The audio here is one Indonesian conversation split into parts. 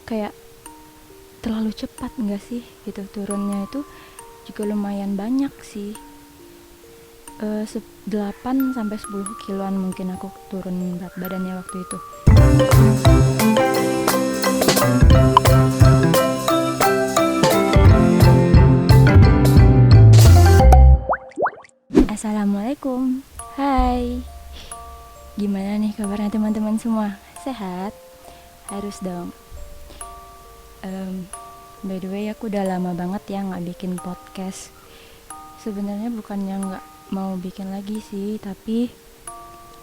kayak terlalu cepat nggak sih gitu, turunnya itu juga lumayan banyak sih. 8 sampai 10 kiloan mungkin aku turun berat badannya waktu itu. Assalamualaikum. Hai. Gimana nih kabarnya teman-teman semua? Sehat? Harus dong. By the way, aku udah lama banget ya nggak bikin podcast. Sebenarnya bukannya nggak mau bikin lagi sih, tapi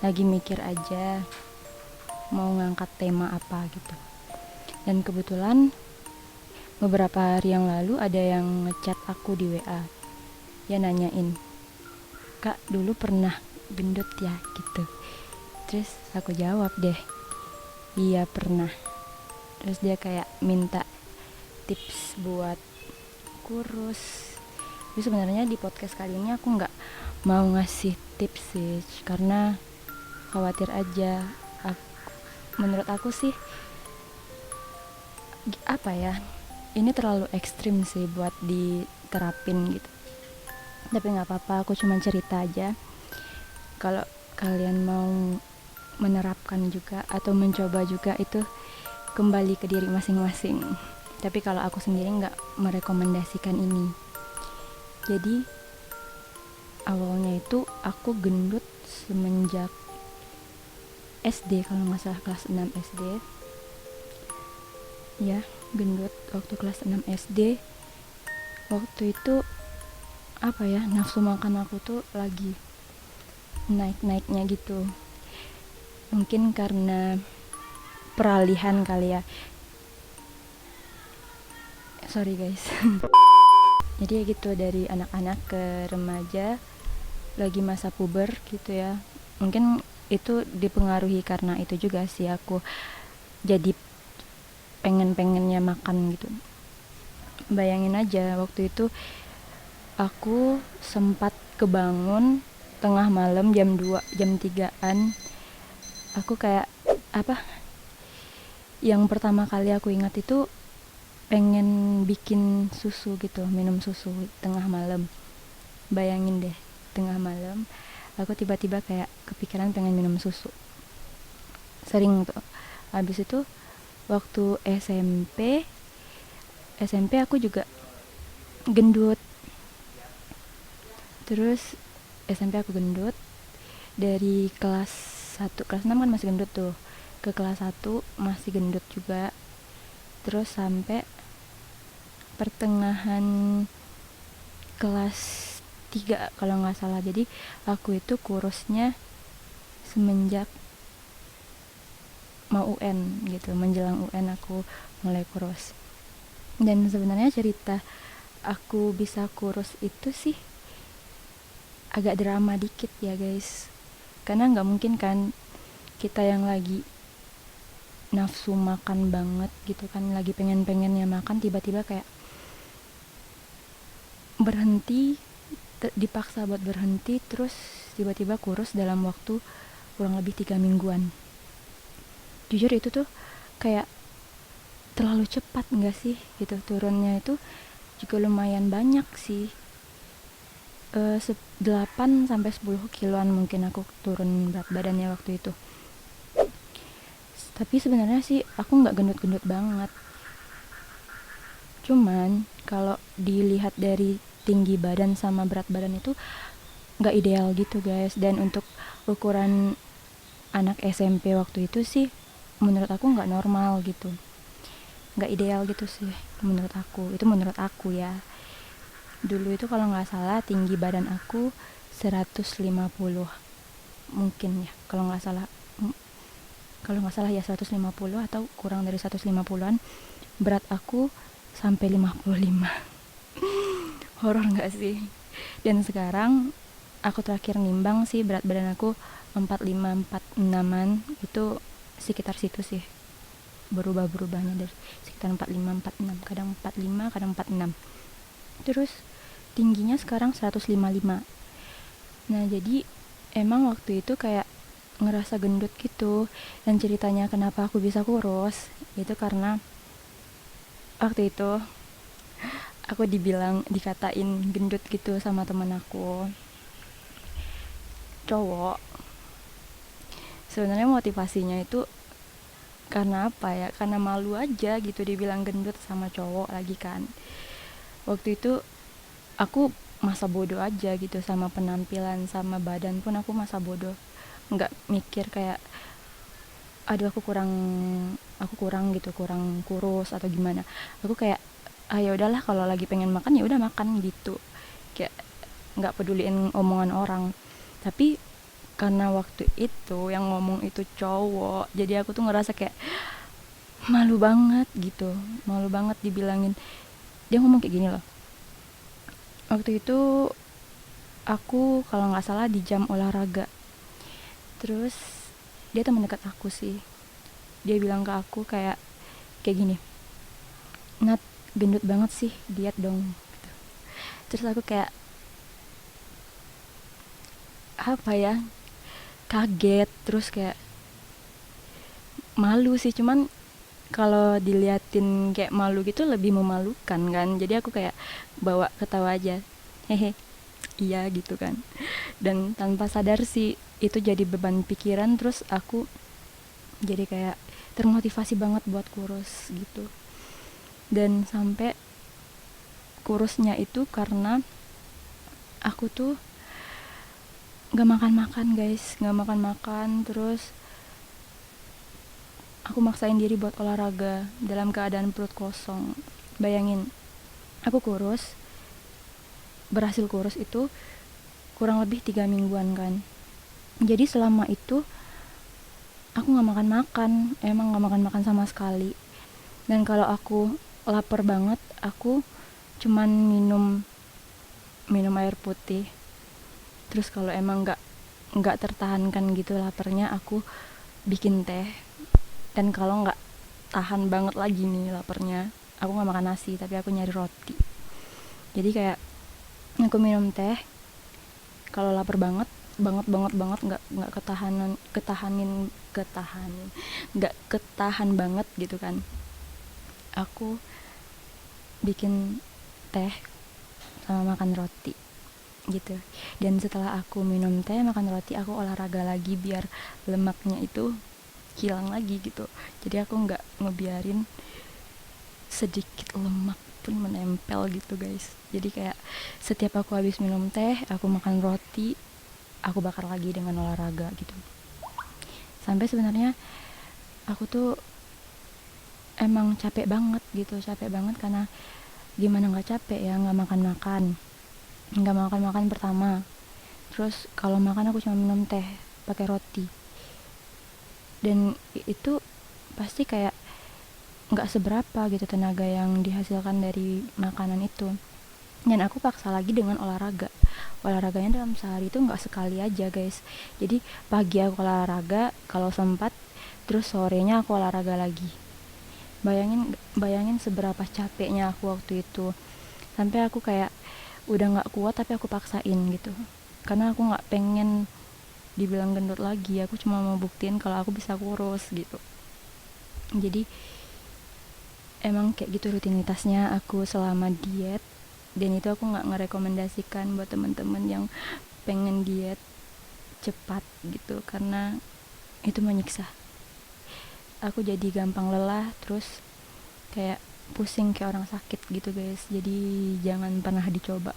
lagi mikir aja mau ngangkat tema apa gitu. Dan kebetulan beberapa hari yang lalu ada yang ngechat aku di WA. Ya nanyain, "Kak, dulu pernah gendut ya?" gitu. Terus aku jawab deh, "Iya pernah." Terus dia kayak minta tips buat kurus. Tapi sebenarnya di podcast kali ini aku nggak mau ngasih tips sih, karena khawatir aja. Menurut aku sih apa ya, ini terlalu ekstrim sih buat diterapin gitu. Tapi nggak apa-apa, aku cuma cerita aja. Kalau kalian mau menerapkan juga atau mencoba juga, itu kembali ke diri masing-masing. Tapi kalau aku sendiri nggak merekomendasikan ini. Jadi awalnya itu aku gendut semenjak SD, kalau nggak salah kelas 6 SD. Ya, gendut waktu kelas 6 SD. Waktu itu apa ya, nafsu makan aku tuh lagi naik-naiknya gitu. Mungkin karena peralihan kali ya. Sorry guys. Jadi ya gitu, dari anak-anak ke remaja, lagi masa puber gitu ya. Mungkin itu dipengaruhi karena itu juga sih, aku jadi pengen-pengennya makan gitu. Bayangin aja, waktu itu aku sempat kebangun tengah malam jam 2, jam 3-an. Aku kayak apa? Yang pertama kali aku ingat itu pengen bikin susu gitu, minum susu tengah malam. Bayangin deh, tengah malam aku tiba-tiba kayak kepikiran pengen minum susu. Sering tuh. Habis itu waktu SMP aku juga gendut. Terus SMP aku gendut dari kelas 1, kelas 6 kan masih gendut tuh. Ke kelas 1 masih gendut juga. Terus sampai pertengahan kelas 3 kalau nggak salah. Jadi aku itu kurusnya semenjak mau UN gitu, menjelang UN aku mulai kurus. Dan sebenarnya cerita aku bisa kurus itu sih agak drama dikit ya guys, karena nggak mungkin kan kita yang lagi nafsu makan banget gitu kan, lagi pengen-pengennya makan, tiba-tiba kayak berhenti, dipaksa buat berhenti, terus tiba-tiba kurus dalam waktu kurang lebih 3 mingguan. Jujur itu tuh kayak terlalu cepat nggak sih gitu, turunnya itu juga lumayan banyak sih. 8 sampai 10 kiloan mungkin aku turun berat badannya waktu itu. Tapi sebenarnya sih aku nggak gendut-gendut banget. Cuman kalau dilihat dari tinggi badan sama berat badan itu nggak ideal gitu guys. Dan untuk ukuran anak SMP waktu itu sih menurut aku nggak normal gitu, nggak ideal gitu sih menurut aku. Itu menurut aku ya. Dulu itu kalau nggak salah tinggi badan aku 150 mungkin ya, kalau nggak salah. Kalau nggak salah ya 150 atau kurang dari 150-an. Berat aku sampai 55. Horor nggak sih? Dan sekarang aku terakhir nimbang sih berat badan aku 45, 46-an. Itu sekitar situ sih. Berubah-berubahnya dari sekitar 45, 46, kadang 45, kadang 46. Terus tingginya sekarang 155. Nah, jadi emang waktu itu kayak ngerasa gendut gitu. Dan ceritanya kenapa aku bisa kurus itu karena waktu itu aku dikatain gendut gitu sama temen aku cowok. Sebenarnya motivasinya itu karena apa ya, karena malu aja gitu dibilang gendut sama cowok lagi kan. Waktu itu aku masa bodoh aja gitu sama penampilan, sama badan pun aku masa bodoh, nggak mikir kayak aduh aku kurang gitu, kurang kurus atau gimana. Aku kayak ya udahlah, kalau lagi pengen makan ya udah makan gitu, kayak nggak peduliin omongan orang. Tapi karena waktu itu yang ngomong itu cowok, jadi aku tuh ngerasa kayak malu banget gitu, malu banget dibilangin. Dia ngomong kayak gini loh, waktu itu aku kalau nggak salah di jam olahraga, terus dia teman dekat aku sih, dia bilang ke aku kayak gini, Nat, gendut banget sih, diet dong gitu. Terus aku kayak apa ya, kaget, terus kayak malu sih. Cuman kalau diliatin kayak malu gitu lebih memalukan kan, jadi aku kayak bawa ketawa aja, hehe, iya gitu kan. Dan tanpa sadar sih itu jadi beban pikiran, terus aku jadi kayak termotivasi banget buat kurus gitu. Dan sampai kurusnya itu karena aku tuh nggak makan-makan guys, nggak makan-makan, terus aku maksain diri buat olahraga dalam keadaan perut kosong. Bayangin, aku berhasil kurus itu kurang lebih 3 mingguan kan. Jadi selama itu aku nggak makan-makan, emang nggak makan-makan sama sekali. Dan kalau aku lapar banget, aku cuman minum air putih. Terus kalau emang nggak tertahankan gitu laparnya, aku bikin teh. Dan kalau nggak tahan banget lagi nih laparnya, aku nggak makan nasi, tapi aku nyari roti. Jadi kayak aku minum teh kalau lapar banget, banget, nggak nggak ketahan banget gitu kan, aku bikin teh sama makan roti gitu. Dan setelah aku minum teh makan roti, aku olahraga lagi biar lemaknya itu hilang lagi gitu. Jadi aku nggak ngebiarin sedikit lemak pun menempel gitu guys. Jadi kayak setiap aku habis minum teh, aku makan roti, aku bakar lagi dengan olahraga gitu. Sampai sebenarnya aku tuh emang capek banget karena gimana nggak capek ya, nggak makan pertama. Terus kalau makan aku cuma minum teh pakai roti, dan itu pasti kayak nggak seberapa gitu tenaga yang dihasilkan dari makanan itu. Dan aku paksa lagi dengan olahraganya dalam sehari itu nggak sekali aja guys. Jadi pagi aku olahraga kalau sempat, terus sorenya aku olahraga lagi. Bayangin seberapa capeknya aku waktu itu, sampai aku kayak udah nggak kuat tapi aku paksain gitu, karena aku nggak pengen dibilang gendut lagi. Aku cuma mau buktiin kalau aku bisa kurus gitu. Jadi emang kayak gitu rutinitasnya aku selama diet. Dan itu aku nggak ngerekomendasikan buat temen-temen yang pengen diet cepat gitu, karena itu menyiksa. Aku jadi gampang lelah, terus kayak pusing kayak orang sakit gitu guys. Jadi jangan pernah dicoba.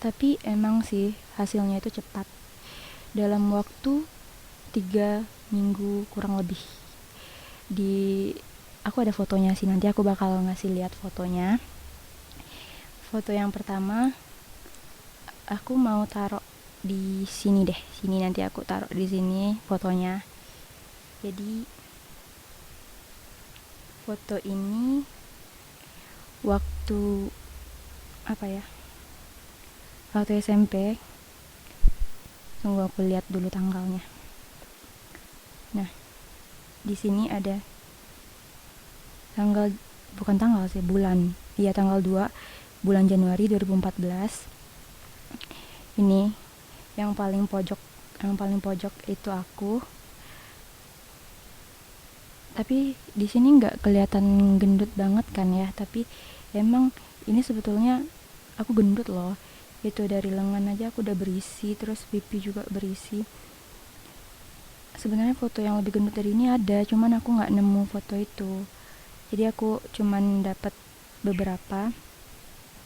Tapi emang sih hasilnya itu cepat, dalam waktu 3 minggu kurang lebih. Aku ada fotonya sih, nanti aku bakal ngasih lihat fotonya. Foto yang pertama aku mau taruh di sini deh, sini nanti aku taruh di sini fotonya. Jadi foto ini waktu waktu SMP. Tunggu aku lihat dulu tanggalnya. Nah, di sini ada bukan tanggal sih, bulan. Iya, tanggal 2 bulan Januari 2014. Ini yang paling pojok itu aku Tapi di sini nggak kelihatan gendut banget kan ya, tapi emang ini sebetulnya aku gendut loh. Itu dari lengan aja aku udah berisi, terus pipi juga berisi. Sebenarnya foto yang lebih gendut dari ini ada, cuman aku nggak nemu foto itu. Jadi aku cuman dapat beberapa,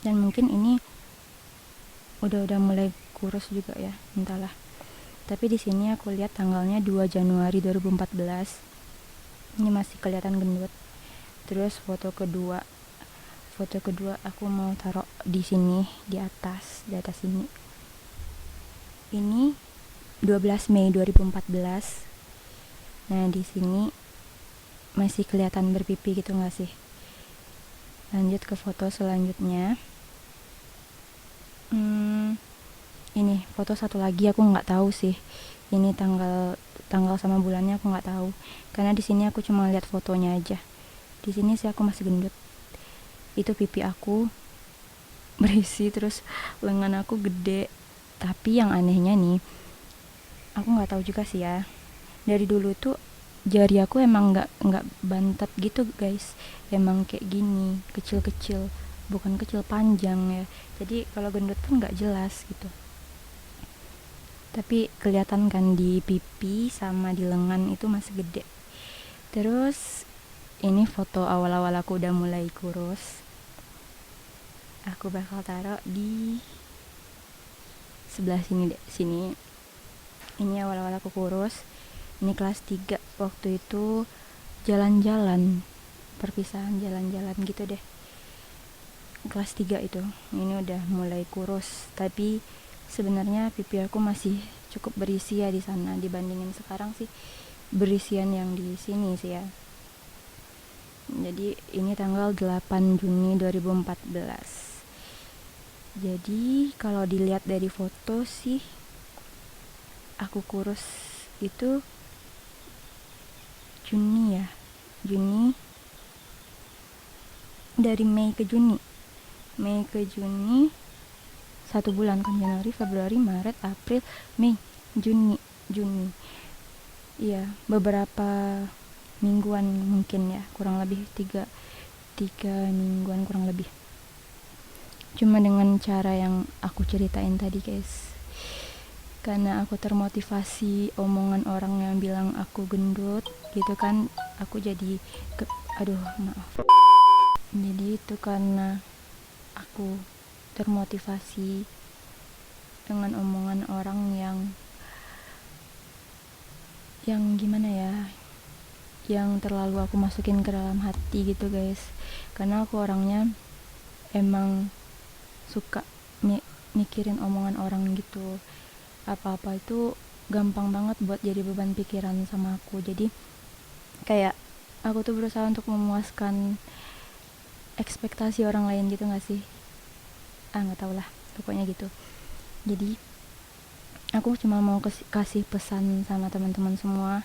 dan mungkin ini udah mulai kurus juga ya, entahlah. Tapi di sini aku lihat tanggalnya 2 Januari 2014. Ini masih kelihatan gendut. Terus foto kedua aku mau taruh di sini, di atas ini. Ini 12 Mei 2014. Nah, di sini masih kelihatan berpipi gitu nggak sih? Lanjut ke foto selanjutnya. Ini foto satu lagi aku nggak tahu sih. Ini tanggal sama bulannya aku nggak tahu. Karena di sini aku cuma lihat fotonya aja. Di sini sih aku masih gendut. Itu pipi aku berisi, terus lengan aku gede. Tapi yang anehnya nih, aku nggak tahu juga sih ya. Dari dulu tuh jari aku emang nggak bantet gitu guys, emang kayak gini, kecil-kecil, bukan kecil, panjang ya. Jadi kalau gendut pun nggak jelas gitu. Tapi kelihatan kan di pipi sama di lengan itu masih gede. Terus ini foto awal-awal aku udah mulai kurus. Aku bakal taruh di sebelah sini deh, sini. Ini awal-awal aku kurus. Ini kelas 3, waktu itu jalan-jalan, perpisahan jalan-jalan gitu deh. Kelas 3 itu. Ini udah mulai kurus, tapi sebenarnya pipi aku masih cukup berisi ya di sana, dibandingin sekarang sih berisian yang di sini sih ya. Jadi ini tanggal 8 Juni 2014. Jadi kalau dilihat dari foto sih aku kurus itu Juni ya. Juni, dari Mei ke Juni. 1 bulan kan, Januari, Februari, Maret, April, Mei, Juni. Iya, beberapa mingguan mungkin ya, kurang lebih 3 mingguan kurang lebih. Cuma dengan cara yang aku ceritain tadi guys, karena aku termotivasi omongan orang yang bilang aku gendut gitu kan, aku jadi maaf. Jadi itu karena aku termotivasi dengan omongan orang yang gimana ya, yang terlalu aku masukin ke dalam hati gitu guys. Karena aku orangnya emang suka mikirin omongan orang gitu. Apa-apa itu gampang banget buat jadi beban pikiran sama aku. Jadi kayak aku tuh berusaha untuk memuaskan ekspektasi orang lain gitu gak sih? Nggak tau lah, pokoknya gitu. Jadi aku cuma mau kasih pesan sama teman-teman semua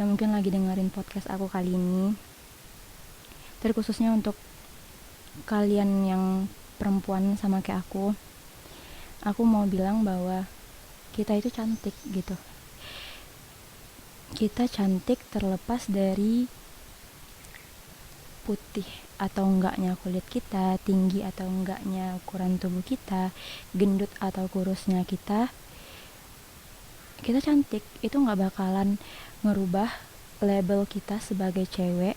yang mungkin lagi dengerin podcast aku kali ini, terkhususnya untuk kalian yang perempuan sama kayak aku mau bilang bahwa kita itu cantik gitu. Kita cantik terlepas dari putih atau enggaknya kulit kita, tinggi atau enggaknya ukuran tubuh kita, gendut atau kurusnya kita cantik. Itu nggak bakalan ngerubah label kita sebagai cewek,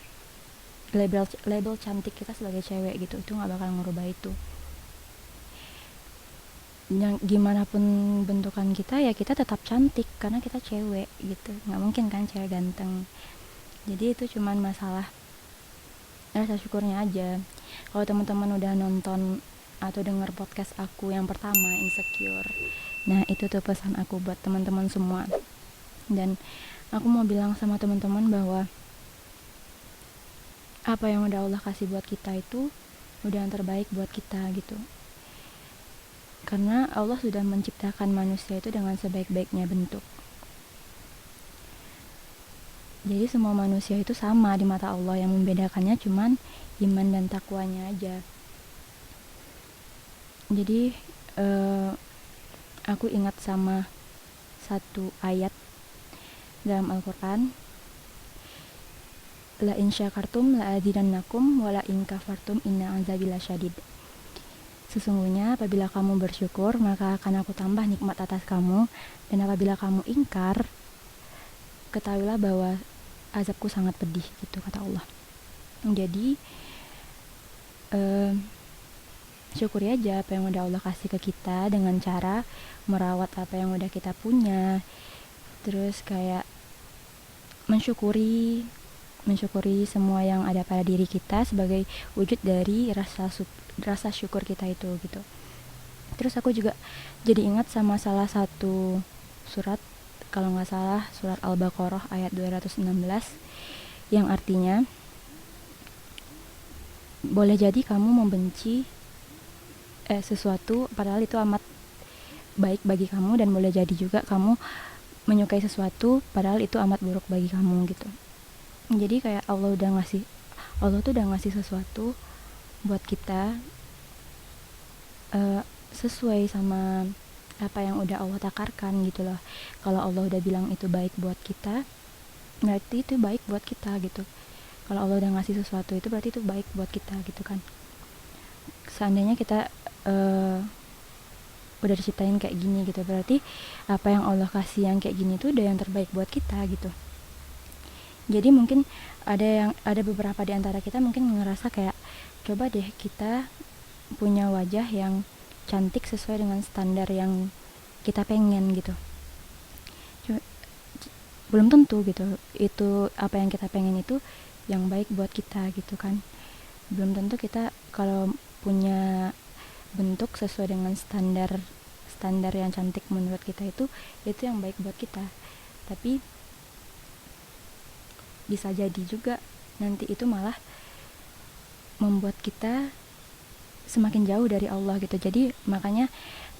label cantik kita sebagai cewek gitu. Itu nggak bakalan ngerubah itu. Yang gimana pun bentukan kita ya kita tetap cantik karena kita cewek gitu. Nggak mungkin kan cewek ganteng. Jadi itu cuman masalah rasa syukurnya aja. Kalau teman-teman udah nonton atau denger podcast aku yang pertama, Insecure, nah itu tuh pesan aku buat teman-teman semua. Dan aku mau bilang sama teman-teman bahwa apa yang udah Allah kasih buat kita itu udah yang terbaik buat kita gitu. Karena Allah sudah menciptakan manusia itu dengan sebaik-baiknya bentuk. Jadi semua manusia itu sama di mata Allah, yang membedakannya cuman iman dan takwanya aja. Jadi aku ingat sama satu ayat dalam Al-Quran. la in syakartum la azidannakum wa la in kafartum inna azabi lasyadid. Sesungguhnya apabila kamu bersyukur, maka akan aku tambah nikmat atas kamu, dan apabila kamu ingkar, ketahuilah bahwa azabku sangat pedih, gitu kata Allah. Jadi syukuri aja apa yang udah Allah kasih ke kita dengan cara merawat apa yang udah kita punya, terus kayak mensyukuri semua yang ada pada diri kita sebagai wujud dari rasa syukur kita itu gitu. Terus aku juga jadi ingat sama salah satu surat, kalau nggak salah surat Al-Baqarah ayat 216, yang artinya boleh jadi kamu membenci sesuatu padahal itu amat baik bagi kamu, dan boleh jadi juga kamu menyukai sesuatu padahal itu amat buruk bagi kamu gitu. Jadi kayak Allah tuh udah ngasih sesuatu buat kita sesuai sama apa yang udah Allah takarkan gitu loh. Kalau Allah udah bilang itu baik buat kita, berarti itu baik buat kita gitu. Kalau Allah udah ngasih sesuatu itu berarti itu baik buat kita gitu kan. Seandainya kita udah diciptain kayak gini gitu, berarti apa yang Allah kasih yang kayak gini tuh udah yang terbaik buat kita gitu. Jadi mungkin ada beberapa di antara kita mungkin ngerasa kayak, coba deh kita punya wajah yang cantik sesuai dengan standar yang kita pengen gitu. Belum tentu gitu itu apa yang kita pengen itu yang baik buat kita gitu kan. Belum tentu kita kalau punya bentuk sesuai dengan standar yang cantik menurut kita itu yang baik buat kita. Tapi bisa jadi juga nanti itu malah membuat kita semakin jauh dari Allah gitu. Jadi makanya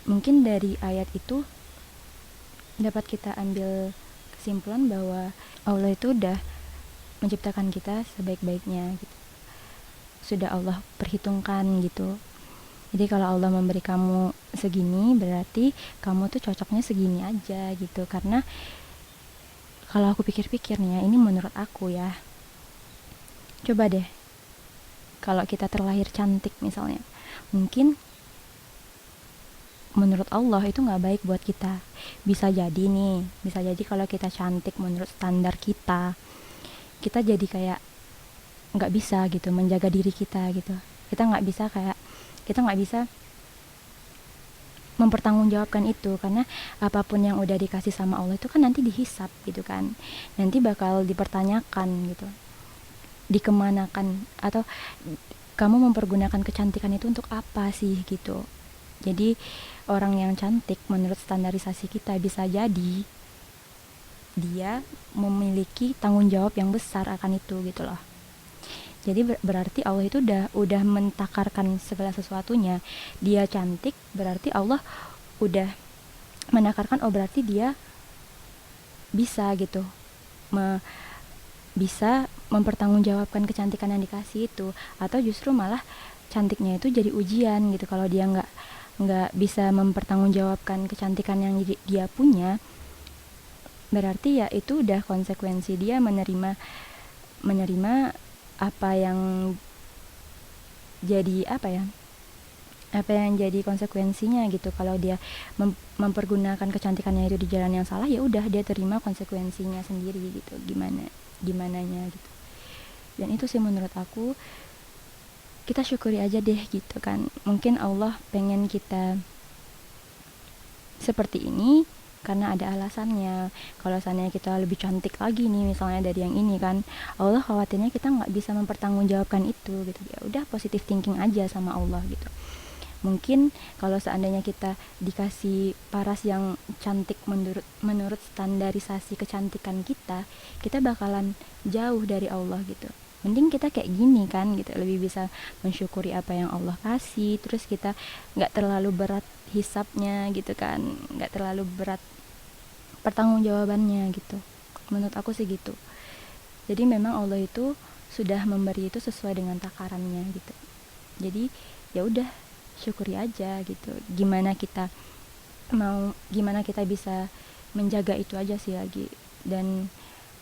mungkin dari ayat itu dapat kita ambil kesimpulan bahwa Allah itu udah menciptakan kita sebaik-baiknya gitu. Sudah Allah perhitungkan gitu. Jadi kalau Allah memberi kamu segini, berarti kamu tuh cocoknya segini aja gitu. Karena kalau aku pikir-pikir nih ya, ini menurut aku ya, coba deh kalau kita terlahir cantik misalnya, mungkin menurut Allah itu gak baik buat kita. Bisa jadi kalau kita cantik menurut standar kita jadi kayak gak bisa gitu menjaga diri kita gitu. Kita gak bisa mempertanggungjawabkan itu, karena apapun yang udah dikasih sama Allah itu kan nanti dihisap gitu kan, nanti bakal dipertanyakan gitu, dikemanakan, atau kamu mempergunakan kecantikan itu untuk apa sih gitu. Jadi orang yang cantik menurut standarisasi kita bisa jadi dia memiliki tanggung jawab yang besar akan itu gitu loh. Jadi berarti Allah itu udah mentakarkan segala sesuatunya. Dia cantik, berarti Allah udah menakarkan, berarti dia bisa gitu bisa mempertanggungjawabkan kecantikan yang dikasih itu. Atau justru malah cantiknya itu jadi ujian gitu. Kalau dia nggak bisa mempertanggungjawabkan kecantikan yang dia punya, berarti ya itu udah konsekuensi dia menerima apa yang jadi konsekuensinya gitu. Kalau dia mempergunakan kecantikannya itu di jalan yang salah, ya udah dia terima konsekuensinya sendiri gitu, gimananya gitu. Dan itu sih menurut aku, kita syukuri aja deh gitu kan. Mungkin Allah pengen kita seperti ini karena ada alasannya. Kalau seandainya kita lebih cantik lagi nih misalnya dari yang ini kan, Allah khawatirnya kita nggak bisa mempertanggungjawabkan itu gitu. Ya udah, positive thinking aja sama Allah gitu. Mungkin kalau seandainya kita dikasih paras yang cantik menurut standarisasi kecantikan kita bakalan jauh dari Allah gitu. Mending kita kayak gini kan gitu, lebih bisa mensyukuri apa yang Allah kasih. Terus kita nggak terlalu berat hisapnya gitu kan, nggak terlalu berat pertanggungjawabannya gitu. Menurut aku sih gitu. Jadi memang Allah itu sudah memberi itu sesuai dengan takarannya gitu. Jadi ya udah, syukuri aja gitu. Gimana kita bisa menjaga itu aja sih lagi, dan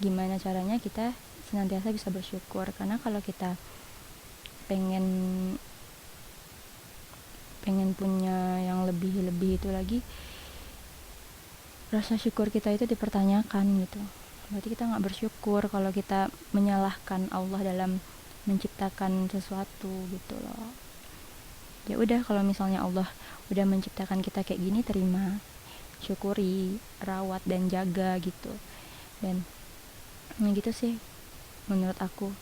gimana caranya kita senantiasa bisa bersyukur. Karena kalau kita pengen punya yang lebih itu lagi, rasa syukur kita itu dipertanyakan gitu. Berarti kita nggak bersyukur kalau kita menyalahkan Allah dalam menciptakan sesuatu gitu loh. Ya udah, kalau misalnya Allah udah menciptakan kita kayak gini, terima, syukuri, rawat dan jaga gitu. Dan gitu sih menurut aku.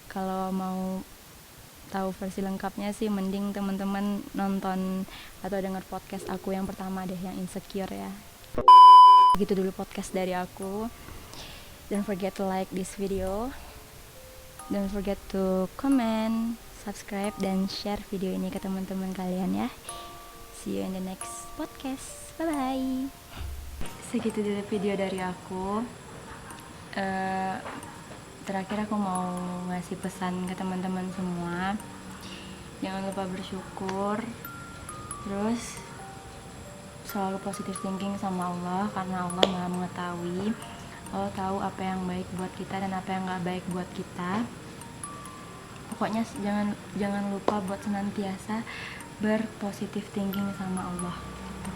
Kalau mau tahu versi lengkapnya sih mending teman-teman nonton atau denger podcast aku yang pertama deh, yang Insecure ya. Gitu dulu podcast dari aku. Don't forget to like this video, don't forget to comment, subscribe, dan share video ini ke teman-teman kalian ya. See you in the next podcast. Bye bye. Segitu dulu video dari aku. Terakhir aku mau ngasih pesan ke teman-teman semua, jangan lupa bersyukur, terus selalu positive thinking sama Allah, karena Allah Maha mengetahui, Allah tahu apa yang baik buat kita dan apa yang gak baik buat kita. Pokoknya jangan lupa buat senantiasa berpositive thinking sama Allah gitu.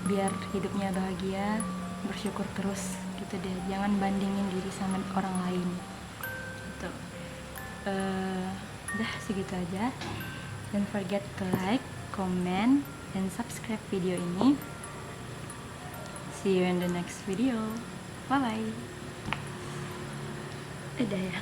Biar hidupnya bahagia, bersyukur terus gitu deh, jangan bandingin diri sama orang lain gitu. Udah segitu aja. Don't forget to like, comment, dan subscribe video ini. See you in the next video. Bye bye. Udah ya.